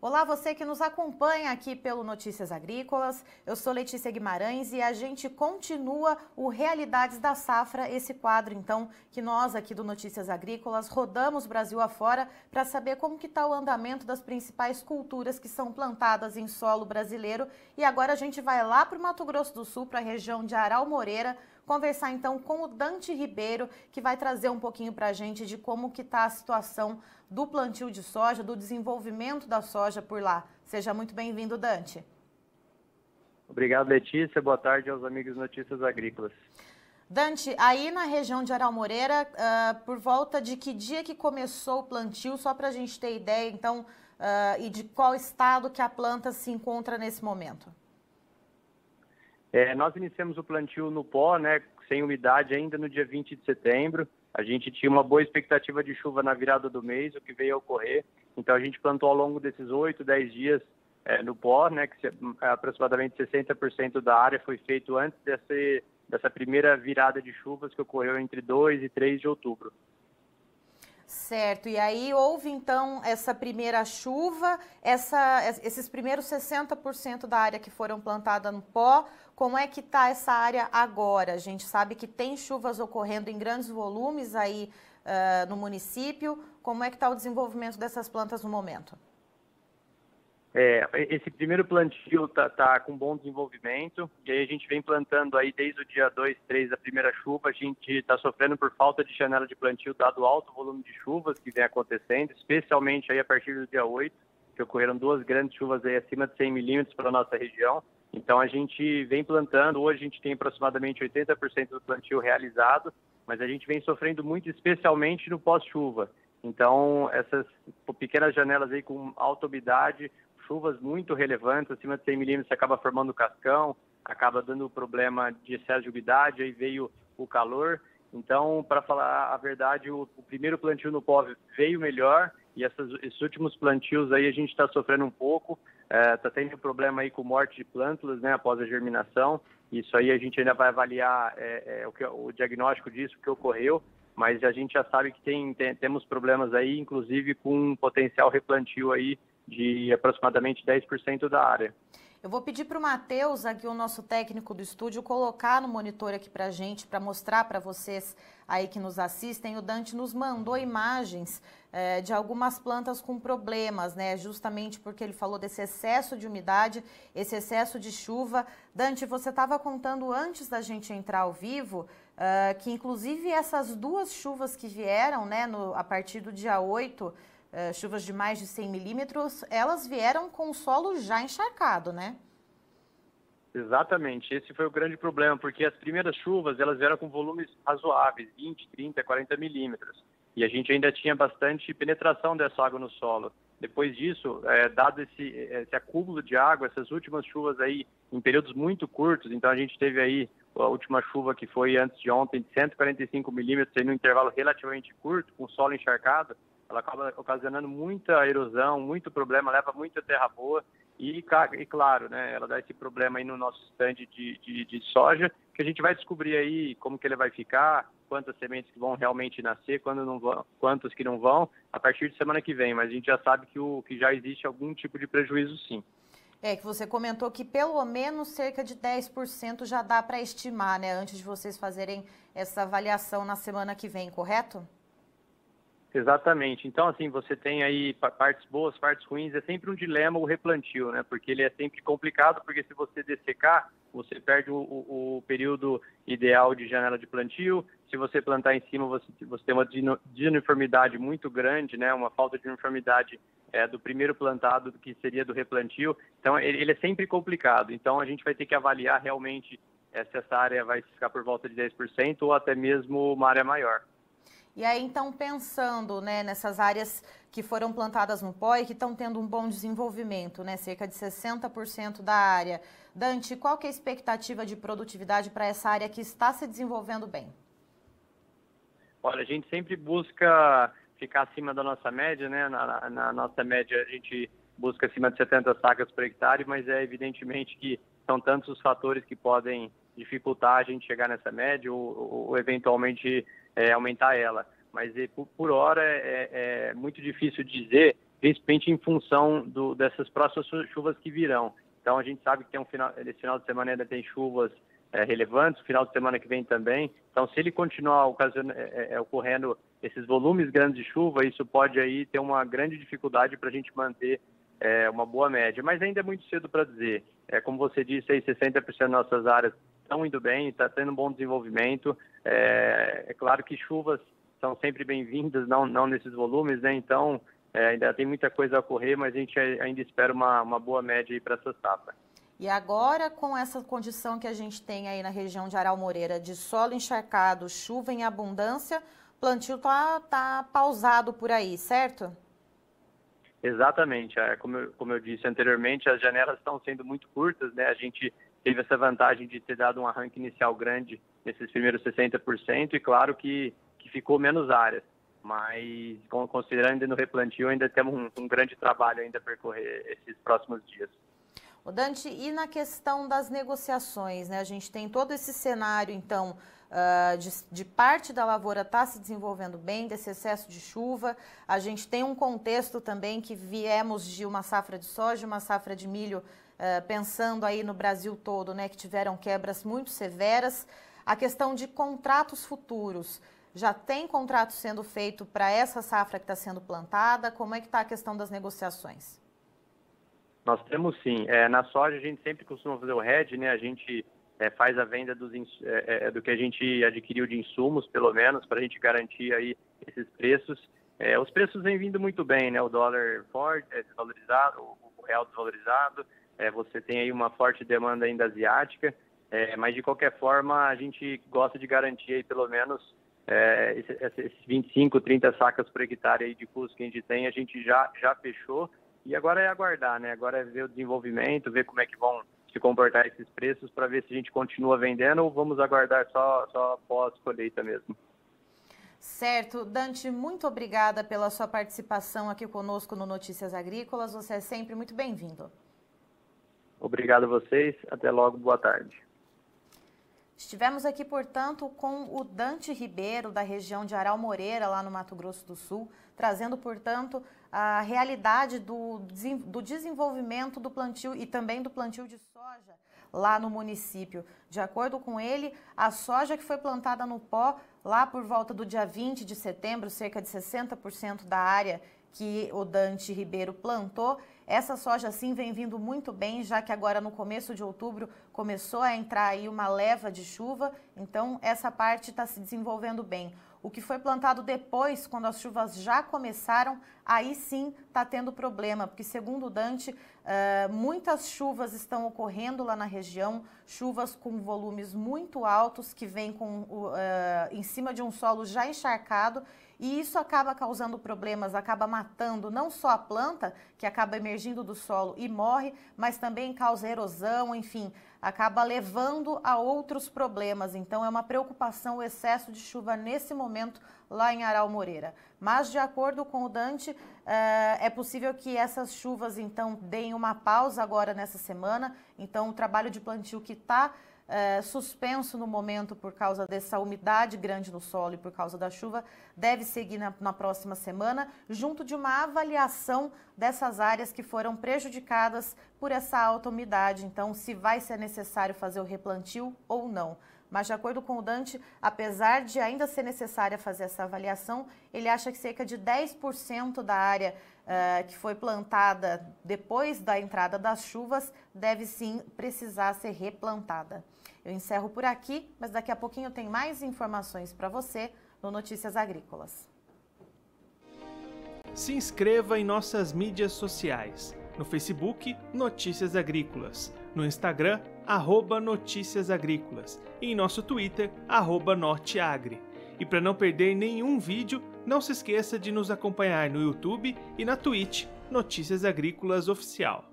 Olá, você que nos acompanha aqui pelo Notícias Agrícolas. Eu sou Letícia Guimarães e a gente continua o Realidades da Safra, esse quadro, então, que nós aqui do Notícias Agrícolas rodamos Brasil afora para saber como que está o andamento das principais culturas que são plantadas em solo brasileiro. E agora a gente vai lá para o Mato Grosso do Sul, para a região de Aral Moreira, conversar então com o Dante Ribeiro, que vai trazer um pouquinho para a gente de como que está a situação do plantio de soja, do desenvolvimento da soja por lá. Seja muito bem-vindo, Dante. Obrigado, Letícia. Boa tarde aos amigos Notícias Agrícolas. Dante, aí na região de Aral Moreira, por volta de que dia que começou o plantio, só para a gente ter ideia, então, e de qual estado que a planta se encontra nesse momento? Nós iniciamos o plantio no pó, né, sem umidade ainda no dia 20 de setembro. A gente tinha uma boa expectativa de chuva na virada do mês, o que veio a ocorrer. Então a gente plantou ao longo desses 8, 10 dias no pó, né, que aproximadamente 60% da área foi feito antes dessa primeira virada de chuvas que ocorreu entre 2 e 3 de outubro. Certo, e aí houve então essa primeira chuva, esses primeiros 60% da área que foram plantada no pó. Como é que está essa área agora? A gente sabe que tem chuvas ocorrendo em grandes volumes aí no município. Como é que está o desenvolvimento dessas plantas no momento? Esse primeiro plantio tá com bom desenvolvimento, e aí a gente vem plantando aí desde o dia 2, 3 da primeira chuva. A gente está sofrendo por falta de janela de plantio, dado o alto volume de chuvas que vem acontecendo, especialmente aí a partir do dia 8, que ocorreram duas grandes chuvas aí acima de 100 milímetros para a nossa região. Então a gente vem plantando, hoje a gente tem aproximadamente 80% do plantio realizado, mas a gente vem sofrendo muito, especialmente no pós-chuva. Então essas pequenas janelas aí com alta umidade, chuvas muito relevantes, acima de 100 milímetros, acaba formando cascão, acaba dando problema de excesso de umidade, aí veio o calor. Então, para falar a verdade, o primeiro plantio no pó veio melhor, e esses últimos plantios aí a gente está sofrendo um pouco, está tendo problema aí com morte de plântulas, né, após a germinação. Isso aí a gente ainda vai avaliar o diagnóstico disso, o que ocorreu, mas a gente já sabe que temos problemas aí, inclusive com um potencial replantio aí de aproximadamente 10% da área. Eu vou pedir para o Matheus, aqui o nosso técnico do estúdio, colocar no monitor aqui para a gente, para mostrar para vocês aí que nos assistem. O Dante nos mandou imagens de algumas plantas com problemas, né? Justamente porque ele falou desse excesso de umidade, esse excesso de chuva. Dante, você estava contando antes da gente entrar ao vivo que inclusive essas duas chuvas que vieram, né, a partir do dia 8, chuvas de mais de 100 milímetros, elas vieram com o solo já encharcado, né? Exatamente, esse foi o grande problema, porque as primeiras chuvas, elas vieram com volumes razoáveis, 20, 30, 40 milímetros, e a gente ainda tinha bastante penetração dessa água no solo. Depois disso, dado esse acúmulo de água, essas últimas chuvas aí, em períodos muito curtos, então a gente teve aí a última chuva que foi antes de ontem, de 145 milímetros, em um intervalo relativamente curto, com o solo encharcado, ela acaba ocasionando muita erosão, muito problema, leva muita terra boa e claro, né, ela dá esse problema aí no nosso estande de soja, que a gente vai descobrir aí como que ele vai ficar, quantas sementes que vão realmente nascer, quantas que não vão, a partir de semana que vem, mas a gente já sabe que já existe algum tipo de prejuízo, sim. Que você comentou que pelo menos cerca de 10% já dá para estimar, né, antes de vocês fazerem essa avaliação na semana que vem, correto? Exatamente. Então, assim, você tem aí partes boas, partes ruins, é sempre um dilema o replantio, né? Porque ele é sempre complicado, porque se você dessecar, você perde o período ideal de janela de plantio. Se você plantar em cima, você tem uma desuniformidade muito grande, né? Uma falta de uniformidade do primeiro plantado, que seria do replantio. Então, ele é sempre complicado. Então, a gente vai ter que avaliar realmente se essa área vai ficar por volta de 10% ou até mesmo uma área maior. E aí, então, pensando, né, nessas áreas que foram plantadas no pó e que estão tendo um bom desenvolvimento, né, cerca de 60% da área. Dante, qual que é a expectativa de produtividade para essa área que está se desenvolvendo bem? Olha, a gente sempre busca ficar acima da nossa média, né? Na nossa média, a gente busca acima de 70 sacas por hectare, mas é evidentemente que são tantos os fatores que podem dificultar a gente chegar nessa média ou eventualmente aumentar ela. Mas por hora é muito difícil dizer principalmente em função dessas próximas chuvas que virão. Então a gente sabe que esse final de semana ainda tem chuvas relevantes, o final de semana que vem também. Então, se ele continuar ocorrendo esses volumes grandes de chuva, isso pode aí ter uma grande dificuldade para a gente manter uma boa média. Mas ainda é muito cedo para dizer. Como você disse, aí 60% das nossas áreas estão indo bem, está tendo um bom desenvolvimento. É claro que chuvas são sempre bem-vindas, não nesses volumes, né? Então, ainda tem muita coisa a ocorrer, mas a gente ainda espera uma boa média aí para essa safra. E agora, com essa condição que a gente tem aí na região de Aral Moreira, de solo encharcado, chuva em abundância, o plantio tá pausado por aí, certo? Exatamente. Como eu disse anteriormente, as janelas estão sendo muito curtas, né? A gente teve essa vantagem de ter dado um arranque inicial grande nesses primeiros 60%, e claro que ficou menos áreas. Mas, considerando ainda no replantio, ainda temos um grande trabalho ainda a percorrer esses próximos dias. O Dante, e na questão das negociações, né? A gente tem todo esse cenário, então, de parte da lavoura está se desenvolvendo bem, desse excesso de chuva. A gente tem um contexto também que viemos de uma safra de soja, uma safra de milho, pensando aí no Brasil todo, né? Que tiveram quebras muito severas. A questão de contratos futuros. Já tem contrato sendo feito para essa safra que está sendo plantada? Como é que está a questão das negociações? Nós temos sim. Na soja a gente sempre costuma fazer o hedge, né? A gente faz a venda do que a gente adquiriu de insumos, pelo menos, para a gente garantir aí esses preços. Os preços vêm vindo muito bem, né? O dólar forte, desvalorizado, o real desvalorizado. Você tem aí uma forte demanda ainda asiática, mas de qualquer forma a gente gosta de garantir aí pelo menos esses 25, 30 sacas por hectare aí de custo que a gente já fechou. E agora é aguardar, né? Agora é ver o desenvolvimento, ver como é que vão se comportar esses preços para ver se a gente continua vendendo ou vamos aguardar só pós-colheita mesmo. Certo. Dante, muito obrigada pela sua participação aqui conosco no Notícias Agrícolas. Você é sempre muito bem-vindo. Obrigado a vocês. Até logo. Boa tarde. Estivemos aqui, portanto, com o Dante Ribeiro, da região de Aral Moreira, lá no Mato Grosso do Sul, trazendo, portanto, a realidade do desenvolvimento do plantio e também do plantio de soja lá no município. De acordo com ele, a soja que foi plantada no pó lá por volta do dia 20 de setembro, cerca de 60% da área que o Dante Ribeiro plantou, essa soja sim vem vindo muito bem, já que agora no começo de outubro começou a entrar aí uma leva de chuva, então essa parte está se desenvolvendo bem. O que foi plantado depois, quando as chuvas já começaram, aí sim está tendo problema, porque segundo o Dante, muitas chuvas estão ocorrendo lá na região, chuvas com volumes muito altos que vêm em cima de um solo já encharcado, e isso acaba causando problemas, acaba matando não só a planta, que acaba emergindo do solo e morre, mas também causa erosão, enfim, acaba levando a outros problemas. Então, é uma preocupação o excesso de chuva nesse momento lá em Aral Moreira. Mas, de acordo com o Dante, é possível que essas chuvas, então, deem uma pausa agora nessa semana. Então, o trabalho de plantio que está suspenso no momento por causa dessa umidade grande no solo e por causa da chuva, deve seguir na próxima semana, junto de uma avaliação dessas áreas que foram prejudicadas por essa alta umidade. Então, se vai ser necessário fazer o replantio ou não. Mas, de acordo com o Dante, apesar de ainda ser necessária fazer essa avaliação, ele acha que cerca de 10% da área que foi plantada depois da entrada das chuvas deve sim precisar ser replantada. Eu encerro por aqui, mas daqui a pouquinho tem mais informações para você no Notícias Agrícolas. Se inscreva em nossas mídias sociais. No Facebook, Notícias Agrícolas. No Instagram, @Notícias Agrícolas. E em nosso Twitter, @Norteagri. E para não perder nenhum vídeo, não se esqueça de nos acompanhar no YouTube e na Twitch, Notícias Agrícolas Oficial.